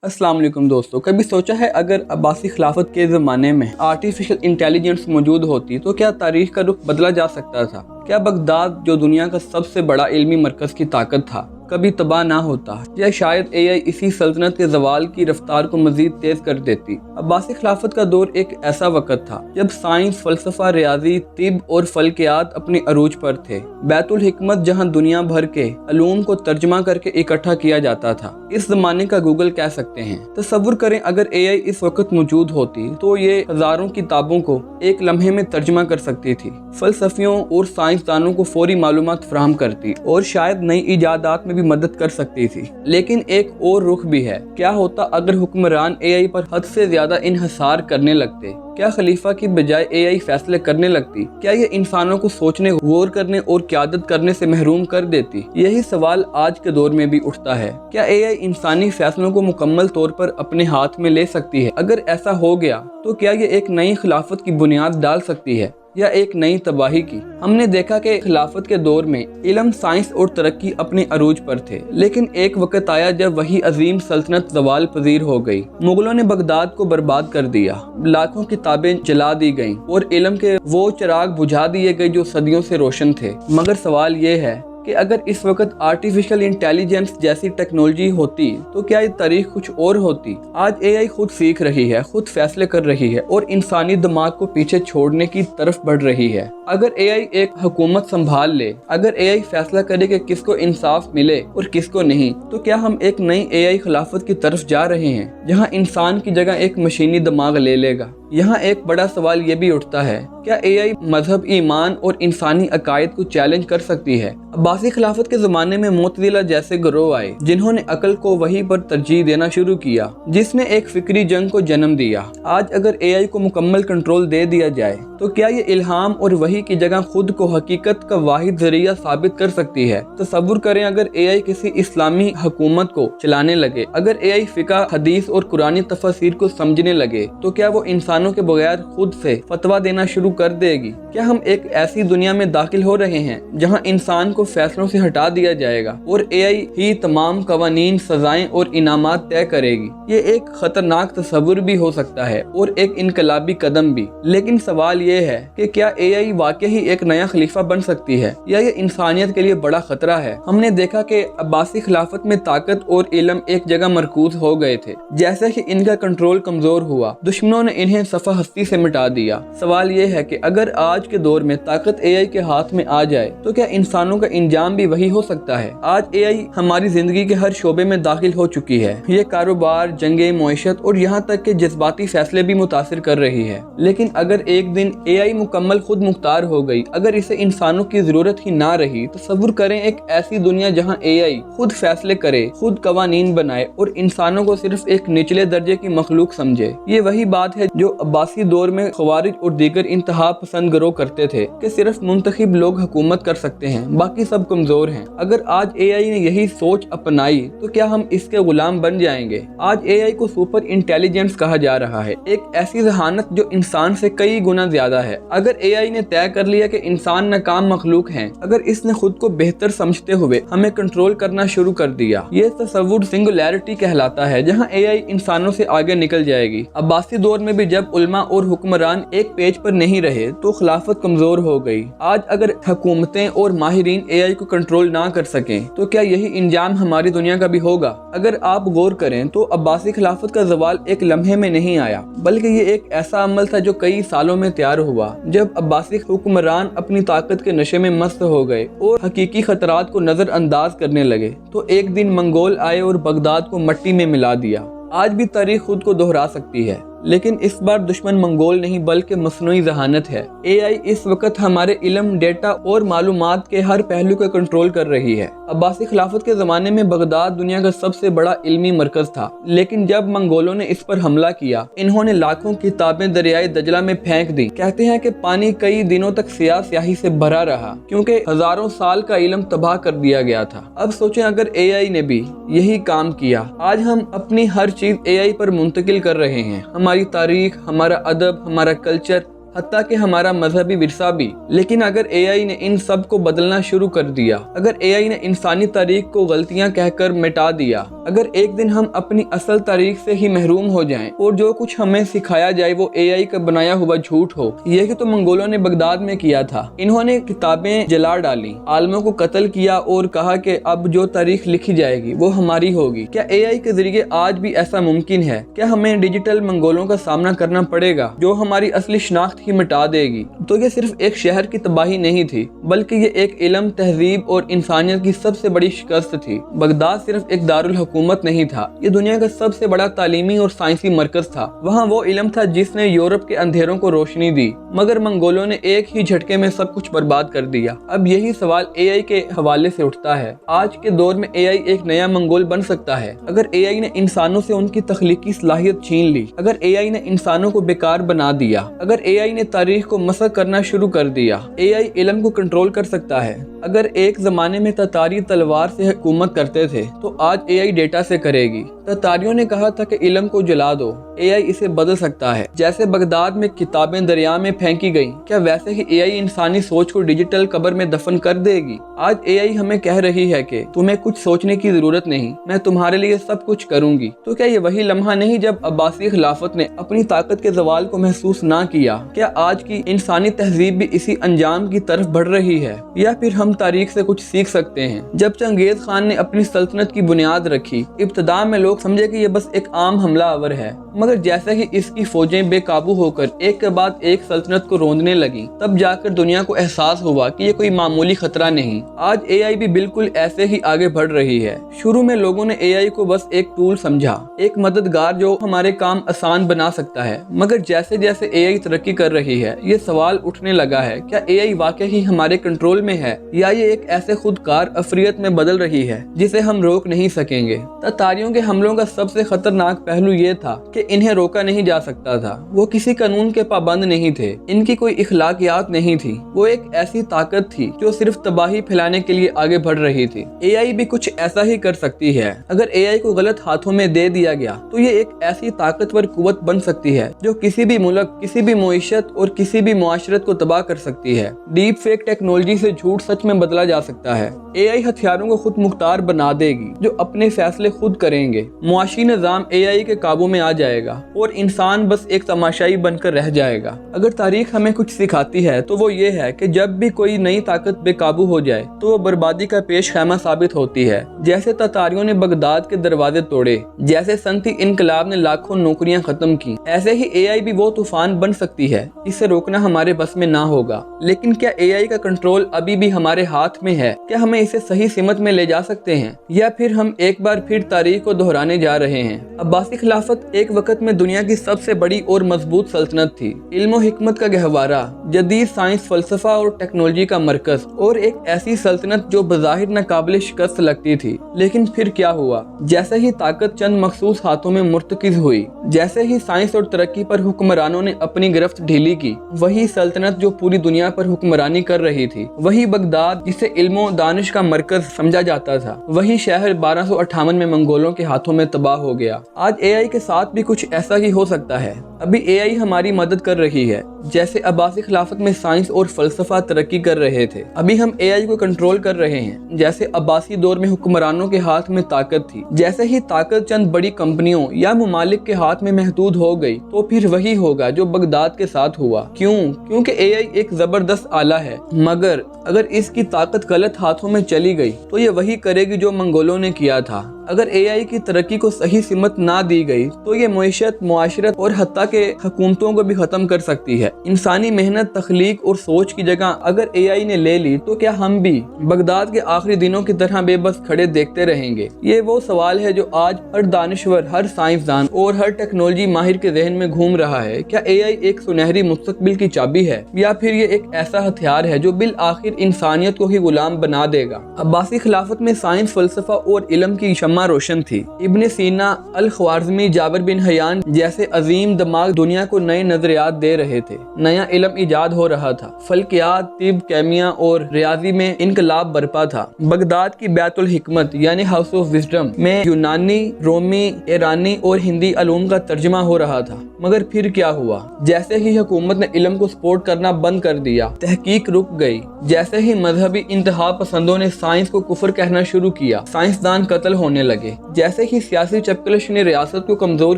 अस्सलाम वालेकुम दोस्तों, कभी सोचा है अगर अब्बासी खिलाफत के ज़माने में आर्टिफिशियल इंटेलिजेंस मौजूद होती तो क्या तारीख का रुख बदला जा सकता था? क्या बगदाद जो दुनिया का सबसे बड़ा इल्मी मरकज़ की ताकत था कभी तबाह ना होता, या शायद एआई इसी सल्तनत के ज़वाल की रफ्तार को मज़ीद तेज़ कर देती। अब्बासी खिलाफत का दौर एक ऐसा वक़्त था जब साइंस, फ़लसफ़ा, रियाज़ी, तिब और फ़ल्कियात अपने अरूज पर थे। बैतुल हिकमत जहाँ दुनिया भर के अलूम को तर्जमा करके इकट्ठा किया जाता था, इस ज़माने का गूगल कह सकते हैं। तसव्वुर करें अगर एआई इस वक्त मौजूद होती तो ये हज़ारों किताबों को एक लम्हे में तर्जमा कर सकती थी, फ़लसफ़ियों और साइंसदानों को फ़ौरी मालूमात फराहम करती और शायद नई ईजादात में भी मदद कर सकती थी। लेकिन एक और रुख भी है, क्या होता अगर हुक्मरान एआई पर हद से ज़्यादा इन्हिसार करने लगते? क्या खलीफा की बजाय एआई फैसले करने लगती? क्या ये इंसानों को सोचने, गौर करने और क़यादत करने से महरूम कर देती? यही सवाल आज के दौर में भी उठता है। क्या एआई इंसानी फैसलों को मुकम्मल तौर पर अपने हाथ में ले सकती है? अगर ऐसा हो गया तो क्या ये एक नई खिलाफत की बुनियाद डाल सकती है या एक नई तबाही की? हमने देखा कि खिलाफत के दौर में इल्म, साइंस और तरक्की अपने अरूज पर थे, लेकिन एक वक्त आया जब वही अजीम सल्तनत ज़वाल पजीर हो गई। मुगलों ने बगदाद को बर्बाद कर दिया, लाखों किताबें जला दी गईं और इल्म के वो चिराग बुझा दिए गए जो सदियों से रोशन थे। मगर सवाल ये है कि अगर इस वक्त आर्टिफिशियल इंटेलिजेंस जैसी टेक्नोलॉजी होती तो क्या ये तारीख कुछ और होती? आज एआई खुद सीख रही है, खुद फैसले कर रही है और इंसानी दिमाग को पीछे छोड़ने की तरफ बढ़ रही है। अगर एआई एक हुकूमत संभाल ले, अगर एआई फैसला करे कि किसको इंसाफ मिले और किसको नहीं, तो क्या हम एक नई एआई खिलाफत की तरफ जा रहे हैं जहां इंसान की जगह एक मशीनी दिमाग ले लेगा? यहाँ एक बड़ा सवाल ये भी उठता है, क्या एआई मजहब, ईमान और इंसानी अकायद को चैलेंज कर सकती है? अब्बासी खिलाफत के ज़माने में मुतज़िला जैसे गिरोह आए जिन्होंने अकल को वही पर तरजीह देना शुरू किया, जिसने एक फिक्री जंग को जन्म दिया। आज अगर एआई को मुकम्मल कंट्रोल दे दिया जाए तो क्या ये इल्हाम और वही की जगह खुद को हकीकत का वाहिद ज़रिया साबित कर सकती है? तसव्वुर करें अगर एआई किसी इस्लामी हुकूमत को चलाने लगे, अगर एआई फ़िक़्ह, हदीस और कुरानी तफसीर को समझने लगे, तो क्या वो इंसानों के बगैर खुद से फतवा देना शुरू कर देगी? क्या हम एक ऐसी दुनिया में दाखिल हो रहे हैं जहां इंसान को फैसलों से हटा दिया जाएगा और एआई ही तमाम कवानीन, सजाएं और इनामात तय करेगी? ये एक खतरनाक तस्वुर भी हो सकता है और एक इनकलाबी कदम भी। लेकिन सवाल ये है कि क्या एआई वाकई ही एक नया खलीफा बन सकती है या ये इंसानियत के लिए बड़ा खतरा है? हमने देखा कि अब्बासी खिलाफत में ताकत और इल्म एक जगह मरकूज हो गए थे। जैसे ही इनका कंट्रोल कमजोर हुआ, दुश्मनों ने इन्हें सफा हस्ती से मिटा दिया। सवाल ये है कि अगर आज के दौर में ताकत एआई के हाथ में आ जाए तो क्या इंसानों का इंजाम भी वही हो सकता है? आज एआई हमारी जिंदगी के हर शोबे में दाखिल हो चुकी है। ये कारोबार, जंगे, मुआशरत और यहाँ तक के जज्बाती फैसले भी मुतासिर कर रही है। लेकिन अगर एक दिन एआई मुकम्मल खुद मुख्तार हो गई, अगर इसे इंसानों की जरूरत ही ना रही, तो तसव्वुर करें एक ऐसी दुनिया जहाँ एआई खुद फैसले करे, खुद कवानीन बनाए और इंसानों को सिर्फ एक निचले दर्जे की मखलूक समझे। ये वही बात है जो अब्बासी दौर में खवारिज और दीगर इंतहा पसंद गिरोह करते थे कि सिर्फ मुंतखब लोग हुकूमत कर सकते हैं, बाकी सब कमजोर हैं। अगर आज एआई ने यही सोच अपनाई तो क्या हम इसके गुलाम बन जाएंगे? आज एआई को सुपर इंटेलिजेंस कहा जा रहा है, एक ऐसी जहानत जो इंसान से कई गुना ज्यादा है। अगर एआई ने तय कर लिया कि इंसान नाकाम मखलूक हैं, अगर इसने खुद को बेहतर समझते हुए हमें कंट्रोल करना शुरू कर दिया, ये तसव्वुर सिंगुलैरिटी कहलाता है, जहाँ एआई इंसानों से आगे निकल जाएगी। अब्बासी दौर में भी जब उलमा और हुक्मरान एक पेज पर नहीं रहे तो खिलाफत कमजोर हो गई। आज अगर हुकूमतें और माहिरीन एआई को कंट्रोल ना कर सकें तो क्या यही इंजाम हमारी दुनिया का भी होगा? अगर आप गौर करें तो अब्बासी खिलाफत का ज़वाल एक लम्हे में नहीं आया, बल्कि ये एक ऐसा अमल था जो कई सालों में तैयार हुआ। जब अब्बासी हुक्मरान अपनी ताकत के नशे में मस्त हो गए और हकीकी खतरात को नजरअंदाज करने लगे, तो एक दिन मंगोल आए और बगदाद को मट्टी में मिला दिया। आज भी तारीख खुद को दोहरा सकती है, लेकिन इस बार दुश्मन मंगोल नहीं बल्कि मसनूई जहानत है। एआई इस वक्त हमारे इल्म, डेटा और मालूमात के हर पहलू को कंट्रोल कर रही है। अब्बासी खिलाफत के ज़माने में बगदाद दुनिया का सबसे बड़ा इल्मी मरकज़ था, लेकिन जब मंगोलों ने इस पर हमला किया, इन्होंने लाखों किताबें दरियाए दजला में फेंक दी। कहते हैं कि पानी कई दिनों तक स्याही से भरा रहा क्योंकि हजारों साल का इल्म तबाह कर दिया गया था। अब सोचें अगर एआई ने भी यही काम किया। आज हम अपनी हर चीज एआई पर मुंतकिल कर रहे हैं, हमारी तारीख, हमारा अदब, हमारा कल्चर, حتیٰ کہ ہمارا مذہبی ورثہ بھی۔ لیکن اگر اے آئی نے ان سب کو بدلنا شروع کر دیا، اگر اے آئی نے انسانی تاریخ کو غلطیاں کہہ کر مٹا دیا، اگر ایک دن ہم اپنی اصل تاریخ سے ہی محروم ہو جائیں اور جو کچھ ہمیں سکھایا جائے وہ اے آئی کا بنایا ہوا جھوٹ ہو، یہ تو منگولوں نے بغداد میں کیا تھا۔ انہوں نے کتابیں جلا ڈالی، عالموں کو قتل کیا اور کہا کہ اب جو تاریخ لکھی جائے گی وہ ہماری ہوگی۔ کیا اے آئی کے ذریعے آج بھی ایسا ممکن ہے؟ کیا ہمیں ڈیجیٹل منگولوں کا سامنا کرنا پڑے گا جو ہماری اصلی شناخت ہی مٹا دے گی؟ تو یہ صرف ایک شہر کی تباہی نہیں تھی، بلکہ یہ ایک علم، تہذیب اور انسانیت کی سب سے بڑی شکست تھی۔ بغداد صرف ایک دارالحکومت نہیں تھا، یہ دنیا کا سب سے بڑا تعلیمی اور سائنسی مرکز تھا۔ وہاں وہ علم تھا جس نے یورپ کے اندھیروں کو روشنی دی، مگر منگولوں نے ایک ہی جھٹکے میں سب کچھ برباد کر دیا۔ اب یہی سوال اے آئی کے حوالے سے اٹھتا ہے۔ آج کے دور میں اے آئی ایک نیا منگول بن سکتا ہے اگر اے آئی نے انسانوں سے ان کی تخلیقی صلاحیت چھین لی، اگر اے آئی نے انسانوں کو بیکار بنا دیا، اگر اے آئی نے تاریخ کو مسخ کرنا شروع کر دیا۔ اے آئی علم کو کنٹرول کر سکتا ہے۔ اگر ایک زمانے میں تاتاری تلوار سے حکومت کرتے تھے تو آج اے آئی ڈیٹا سے کرے گی۔ تاتاریوں نے کہا تھا کہ علم کو جلا دو، اے آئی اسے بدل سکتا ہے۔ جیسے بغداد میں کتابیں دریا میں پھینکی گئیں، کیا ویسے ہی اے آئی انسانی سوچ کو ڈیجیٹل قبر میں دفن کر دے گی؟ آج اے آئی ہمیں کہہ رہی ہے کہ تمہیں کچھ سوچنے کی ضرورت نہیں، میں تمہارے لیے سب کچھ کروں گی۔ تو کیا یہ وہی لمحہ نہیں جب عباسی خلافت نے اپنی طاقت کے زوال کو محسوس نہ کیا؟ کیا آج کی انسانی تہذیب بھی اسی انجام کی طرف بڑھ رہی ہے؟ یا پھر ہم تاریخ سے کچھ سیکھ سکتے ہیں؟ جب چنگیز خان نے اپنی سلطنت کی بنیاد رکھی، ابتدا میں لوگ سمجھے کہ یہ بس ایک عام حملہ آور ہے، مگر جیسے ہی اس کی فوجیں بے قابو ہو کر ایک کے بعد ایک سلطنت کو روندنے لگیں، تب جا کر دنیا کو احساس ہوا کہ یہ کوئی معمولی خطرہ نہیں۔ آج اے آئی بھی بالکل ایسے ہی آگے بڑھ رہی ہے۔ شروع میں لوگوں نے اے آئی کو بس ایک ٹول سمجھا، ایک مددگار جو ہمارے کام آسان بنا سکتا ہے، مگر جیسے جیسے اے آئی ترقی کر رہی ہے، یہ سوال اٹھنے لگا ہے، کیا اے آئی واقعی ہمارے کنٹرول میں ہے یا یہ ایک ایسے خودکار افریت میں بدل رہی ہے جسے ہم روک نہیں سکیں گے؟ تاتاریوں کے حملوں کا سب سے خطرناک پہلو یہ تھا کہ انہیں روکا نہیں جا سکتا تھا۔ وہ کسی قانون کے پابند نہیں تھے، ان کی کوئی اخلاقیات نہیں تھی، وہ ایک ایسی طاقت تھی جو صرف تباہی پھیلانے کے لیے آگے بڑھ رہی تھی۔ اے آئی بھی کچھ ایسا ہی کر سکتی ہے۔ اگر اے آئی کو غلط ہاتھوں میں دے دیا گیا تو یہ ایک ایسی طاقتور قوت بن سکتی ہے جو کسی بھی ملک، کسی بھی معیشت اور کسی بھی معاشرت کو تباہ کر سکتی ہے۔ ڈیپ فیک ٹیکنالوجی سے جھوٹ سچ میں بدلا جا سکتا ہے۔ اے آئی ہتھیاروں کو خود مختار بنا دے گی جو اپنے فیصلے خود کریں گے۔ معاشی نظام اے آئی کے قابو میں آ جائے گا اور انسان بس ایک تماشائی بن کر رہ جائے گا۔ اگر تاریخ ہمیں کچھ سکھاتی ہے تو وہ یہ ہے کہ جب بھی کوئی نئی طاقت بے قابو ہو جائے تو وہ بربادی کا پیش خیمہ ثابت ہوتی ہے۔ جیسے تاتاریوں نے بغداد کے دروازے توڑے، جیسے صنعتی انقلاب نے لاکھوں نوکریاں ختم کی، ایسے ہی اے آئی بھی وہ طوفان بن سکتی ہے جسے روکنا ہمارے بس میں نہ ہوگا۔ لیکن کیا اے آئی کا کنٹرول ابھی بھی ہمارے ہاتھ میں ہے؟ کیا ہمیں اسے صحیح سمت میں لے جا سکتے ہیں یا پھر ہم ایک بار پھر تاریخ کو دہرانے جا رہے ہیں؟ عباسی خلافت ایک وقت میں دنیا کی سب سے بڑی اور مضبوط سلطنت تھی، علم و حکمت کا گہوارہ، جدید سائنس، فلسفہ اور ٹیکنالوجی کا مرکز، اور ایک ایسی سلطنت جو بظاہر ناقابل شکست لگتی تھی۔ لیکن پھر کیا ہوا؟ جیسے ہی طاقت چند مخصوص ہاتھوں میں مرتکز ہوئی، جیسے ہی سائنس اور ترقی پر حکمرانوں نے اپنی گرفت ڈھیلی کی، وہی سلطنت جو پوری دنیا پر حکمرانی کر رہی تھی، وہی بغداد جسے علم و دانش کا مرکز سمجھا جاتا تھا، وہی شہر 1258 میں منگولوں کے ہاتھوں میں تباہ ہو گیا۔ آج اے آئی کے ساتھ بھی کچھ ایسا ہی ہو سکتا ہے۔ ابھی اے آئی ہماری مدد کر رہی ہے، جیسے عباسی خلافت میں سائنس اور فلسفہ ترقی کر رہے تھے۔ ابھی ہم اے آئی کو کنٹرول کر رہے ہیں، جیسے عباسی دور میں حکمرانوں کے ہاتھ میں طاقت تھی۔ جیسے ہی طاقت چند بڑی کمپنیوں یا ممالک کے ہاتھ میں محدود ہو گئی تو پھر وہی ہوگا جو بغداد کے ساتھ ہوا۔ کیونکہ اے آئی ایک زبردست آلہ ہے، مگر اگر اس کی طاقت غلط ہاتھوں میں چلی گئی تو یہ وہی کرے گی جو منگولوں نے کیا تھا۔ اگر اے آئی کی ترقی کو صحیح سمت نہ دی گئی تو یہ معیشت، معاشرت اور حتیٰ کہ حکومتوں کو بھی ختم کر سکتی ہے۔ انسانی محنت، تخلیق اور سوچ کی جگہ اگر اے آئی نے لے لی تو کیا ہم بھی بغداد کے آخری دنوں کی طرح بے بس کھڑے دیکھتے رہیں گے؟ یہ وہ سوال ہے جو آج ہر دانشور، ہر سائنسدان اور ہر ٹیکنالوجی ماہر کے ذہن میں گھوم رہا ہے۔ کیا اے آئی ایک سنہری مستقبل کی چابی ہے یا پھر یہ ایک ایسا ہتھیار ہے جو بالآخر انسانیت کو ہی غلام بنا دے گا؟ عباسی خلافت میں سائنس، فلسفہ اور علم کی شمع روشن تھی۔ ابن سینا، الخوارزمی، جابر بن حیان جیسے عظیم دماغ दिमाग दुनिया को नए नजरियात दे रहे थे, नया इल्म ईजाद हो रहा था, फल्कियात, तिब, केमिया और रियाजी में इनकलाब बरपा था। बगदाद की बैतुल हिकमत यानी हाउस ऑफ विजडम में यूनानी, रोमी, ईरानी और हिंदी अलूम का तर्जमा हो रहा था। मगर फिर क्या हुआ? जैसे ही हुकूमत ने इल्म को सपोर्ट करना बंद कर दिया, तहकीक रुक गई। जैसे ही मजहबी इंतहा पसंदों ने साइंस को कुफर कहना शुरू किया, साइंसदान कत्ल होने लगे। जैसे ही सियासी चपकलश ने रियासत को कमजोर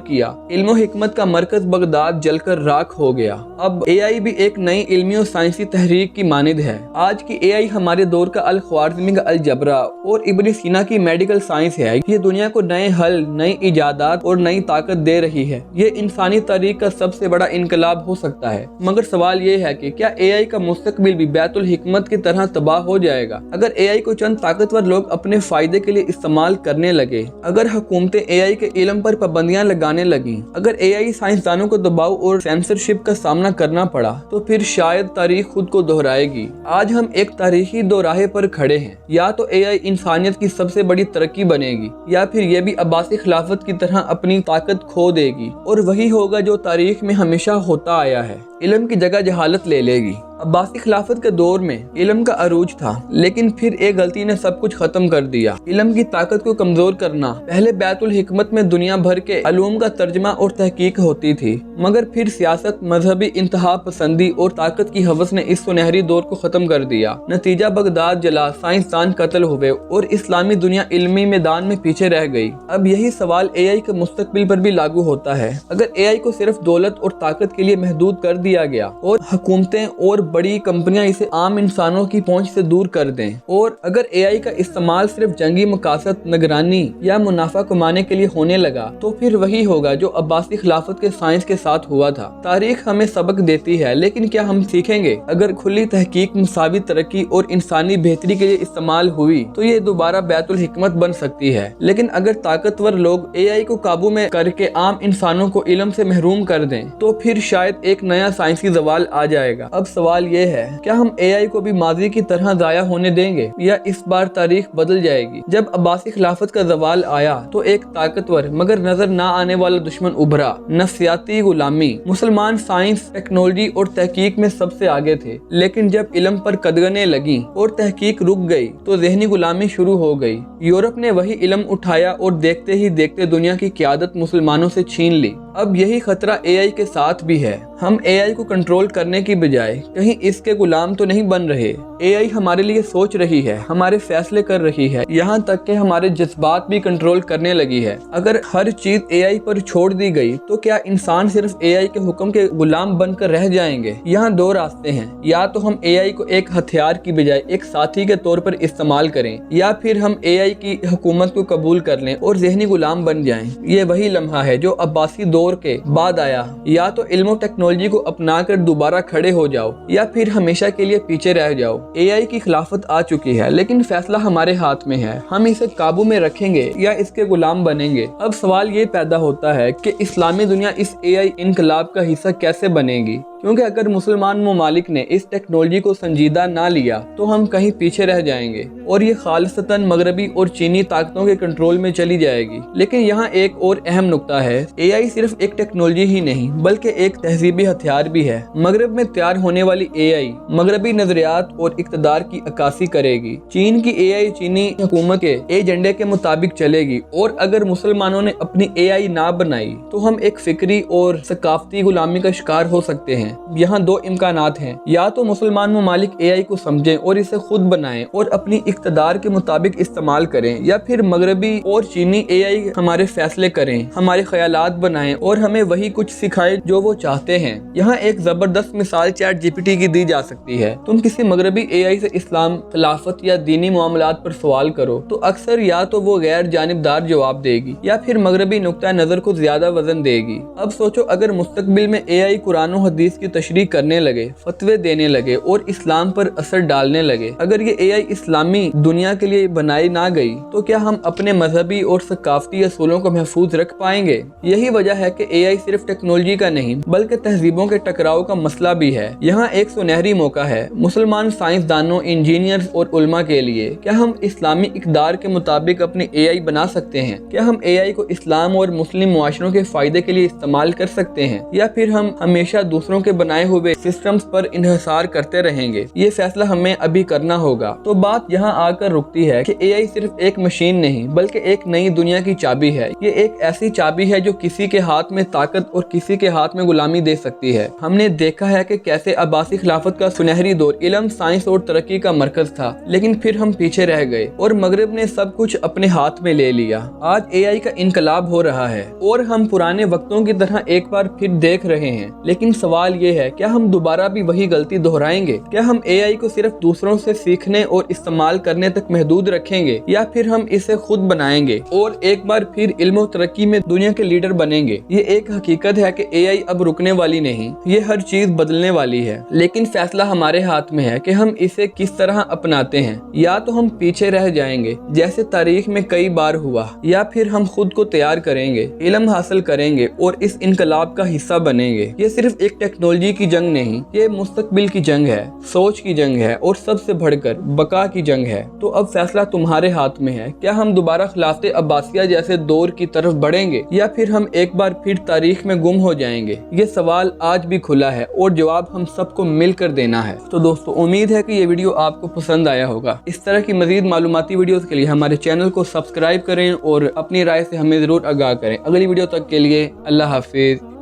किया, इल्म और हिकमत का मरकज बगदाद जलकर राख हो गया। अब एआई भी एक नई इल्मी और साइंसी तहरीक की मानिद है। आज की एआई हमारे दौर का अल ख्वारिज़मी का अल जबरा और इब्न सीना की मेडिकल साइंस है। ये दुनिया को नए हल, नई इजादात और नई ताकत दे रही है। ये इंसानी तारीख का सबसे बड़ा इनकलाब हो सकता है। मगर सवाल ये है कि क्या एआई का मुस्तकबिल भी बैतुल हिकमत की तरह तबाह हो जाएगा? अगर एआई को चंद ताकतवर लोग अपने फायदे के लिए इस्तेमाल करने लगे, अगर हुकूमतें एआई के इल्म पर पाबंदियां लगाने लगी, अगर एआई साइंसदानों को दबाव और सेंसरशिप का सामना करना पड़ा, तो फिर शायद तारीख खुद को दोहराएगी। आज हम एक तारीखी दोराहे पर खड़े हैं। या तो एआई इंसानियत की सबसे बड़ी तरक्की बनेगी, या फिर यह भी अब्बासी खिलाफत की तरह अपनी ताकत खो देगी और वही होगा जो तारीख में हमेशा होता आया है, इल्म की जगह जहालत ले लेगी। अब्बासी खिलाफत के दौर में इल्म का अरूज था, लेकिन फिर एक गलती ने सब कुछ खत्म कर दिया। इल्म की ताकत को कमजोर करना। पहले बैतुल हिकमत में दुनिया भर के अलूम का तर्जमा और तहकीक होती थी, मगर फिर सियासत, मजहबी इंतहा पसंदी और ताकत की हवस ने इस सुनहरी दौर को खत्म कर दिया। नतीजा बगदाद जला, साइंसदान कत्ल हुए और इस्लामी दुनिया इल्मी मैदान में पीछे रह गई। अब यही सवाल एआई के मुस्तकबिल पर भी लागू होता है। अगर एआई को सिर्फ दौलत और ताकत के लिए महदूद कर दिया गया और हुकूमतें और बड़ी कंपनियां इसे आम इंसानों की पहुंच से दूर कर दें, और अगर एआई का इस्तेमाल सिर्फ जंगी मकासद, निगरानी या मुनाफा कमाने के लिए होने लगा, तो फिर वही होगा जो अब्बासी खिलाफत के साइंस के साथ हुआ था। तारीख हमें सबक देती है, लेकिन क्या हम सीखेंगे? अगर खुली तहकीक, मुसावी तरक्की और इंसानी बेहतरी के लिए इस्तेमाल हुई, तो ये दोबारा बैतुल हिकमत बन सकती है। लेकिन अगर ताकतवर लोग एआई को काबू में करके आम इंसानों को इल्म से महरूम कर दें, तो फिर शायद एक नया साइंसी ज़वाल आ जाएगा। अब सवाल ये है, क्या हम एआई को भी माजी की तरह जाया होने देंगे, या इस बार तारीख बदल जाएगी? जब अब्बासी खिलाफत का ज़वाल आया, तो एक ताकतवर मगर नजर ना आने वाला दुश्मन उभरा, नफ्सियाती गुलामी। मुसलमान साइंस, टेक्नोलॉजी और तहकीक में सबसे आगे थे, लेकिन जब इल्म पर कदगने लगी और तहकीक रुक गई, तो ज़हनी गुलामी शुरू हो गई। यूरोप ने वही इल्म उठाया और देखते ही देखते दुनिया की क़यादत मुसलमानों से छीन ली। अब यही खतरा एआई के साथ भी है। हम एआई को कंट्रोल करने की बजाय कहीं इसके गुलाम तो नहीं बन रहे। एआई हमारे लिए सोच रही है, हमारे फैसले कर रही है, यहाँ तक कि हमारे जज्बात भी कंट्रोल करने लगी है। अगर हर चीज एआई पर छोड़ दी गई, तो क्या इंसान सिर्फ एआई के हुक्म के गुलाम बनकर रह जाएंगे? यहाँ दो रास्ते हैं, या तो हम एआई को एक हथियार की बजाय एक साथी के तौर पर इस्तेमाल करें, या फिर हम एआई की हुकूमत को कबूल कर लें और ज़हनी गुलाम बन जाएं। ये वही लम्हा है जो अब्बासी दौर के बाद आया। या तो इल्म और टेक्नोलॉजी को अपनाकर दोबारा खड़े हो जाओ, या फिर हमेशा के लिए पीछे रह जाओ। एआई की खिलाफत आ चुकी है, लेकिन फैसला हमारे हाथ में है। हम इसे काबू में रखेंगे या इसके गुलाम बनेंगे? अब सवाल ये पैदा होता है कि इस्लामी दुनिया इस एआई इनकलाब का हिस्सा कैसे बनेगी? क्योंकि अगर मुसलमान ममालिक ने इस टेक्नोलॉजी को संजीदा ना लिया, तो हम कहीं पीछे रह जाएंगे और ये खालिसतन मगरबी और चीनी ताकतों के कंट्रोल में चली जाएगी। लेकिन यहाँ एक और अहम नुक्ता है, एआई सिर्फ एक टेक्नोलॉजी ही नहीं, बल्कि एक तहजीबी हथियार भी है। मगरब में तैयार होने वाली एआई मगरबी नजरियात और इक़्तिदार की अक्कासी करेगी। चीन की एआई चीनी हुकूमत के एजेंडे के मुताबिक चलेगी, और अगर मुसलमानों ने अपनी एआई ना बनाई, तो हम एक फिक्री और सकाफती गुलामी का शिकार हो सकते हैं। यहाँ दो इम्कानात हैं, या तो मुसलमान ममालिक एआई को समझें और इसे खुद बनाएं और अपनी इक़्तिदार के मुताबिक इस्तेमाल करें, या फिर मगरबी और चीनी एआई हमारे फैसले करें, हमारे ख्यालात बनाएं और हमें वही कुछ सिखाए जो वो चाहते हैं। यहाँ एक जबरदस्त मिसाल चैट जीपीटी की दी जा सकती है। तुम किसी मगरबी एआई से इस्लाम, खिलाफत या दीनी मामलात पर सवाल करो, तो अक्सर या तो वो गैर जानिबदार जवाब देगी, या फिर मगरबी नुक्ता नजर को ज्यादा वजन देगी। अब सोचो, अगर मुस्तकबिल में एआई कुरान और हदीस इसकी तशरीह करने लगे, फतवे देने लगे और इस्लाम पर असर डालने लगे। अगर ये AI इस्लामी दुनिया के लिए बनाई ना गई तो क्या हम अपने मजहबी और सकाफती असूलों को महफूज रख पाएंगे? यही वजह है कि AI सिर्फ टेक्नोलॉजी का नहीं बल्कि तहजीबों के टकराव का मसला भी है। यहाँ एक सुनहरी मौका है मुसलमान साइंसदानों, इंजीनियर्स और उलमा के लिए। क्या हम इस्लामी इक़दार के मुताबिक अपनी AI बना सकते हैं? क्या हम AI को इस्लाम और मुस्लिम मुआशरों के फायदे के लिए इस्तेमाल कर सकते हैं, या फिर हम हमेशा दूसरों के बनाए हुए सिस्टम्स पर इन्हिसार करते रहेंगे? ये फैसला हमें अभी करना होगा। तो बात यहाँ आकर रुकती है कि AI सिर्फ एक मशीन नहीं बल्कि एक नई दुनिया की चाबी है। ये एक ऐसी चाबी है जो किसी के हाथ में ताकत और किसी के हाथ में गुलामी दे सकती है। हमने देखा है कि कैसे अब्बासी खिलाफत का सुनहरी दौर इल्म, साइंस और तरक्की का मरकज था, लेकिन फिर हम पीछे रह गए और मगरिब ने सब कुछ अपने हाथ में ले लिया। आज AI का इनकलाब हो रहा है और हम पुराने वक्तों की तरह एक बार फिर देख रहे हैं। लेकिन सवाल ये है, क्या हम दोबारा भी वही गलती दोहराएंगे? क्या हम AI को सिर्फ दूसरों से सीखने और इस्तेमाल करने तक महदूद रखेंगे, या फिर हम इसे खुद बनाएंगे और एक बार फिर इल्म और तरक्की में दुनिया के लीडर बनेंगे? ये एक हकीकत है कि AI अब रुकने वाली नहीं, ये हर चीज बदलने वाली है। लेकिन फैसला हमारे हाथ में है कि हम इसे किस तरह अपनाते हैं। या तो हम पीछे रह जाएंगे जैसे तारीख में कई बार हुआ, या फिर हम खुद को तैयार करेंगे, इल्म हासिल करेंगे और इस इनकलाब का हिस्सा बनेंगे। ये सिर्फ एक टेक्नोलॉजी की जंग नहीं, ये मुस्तकबिल की जंग है, सोच की जंग है और सबसे बढ़कर बका की जंग है। तो अब फैसला तुम्हारे हाथ में है। क्या हम दोबारा खिलाफत अब्बासिया जैसे दौर की तरफ बढ़ेंगे, या फिर हम एक बार फिर तारीख में गुम हो जाएंगे? ये सवाल आज भी खुला है और जवाब हम सबको मिलकर देना है। तो दोस्तों, उम्मीद है कि ये वीडियो आपको पसंद आया होगा। इस तरह की मजीद मालूमाती वीडियोस के लिए हमारे चैनल को सब्सक्राइब करें और अपनी राय से हमें जरूर आगाह करें। अगली वीडियो तक के लिए अल्लाह हाफिज।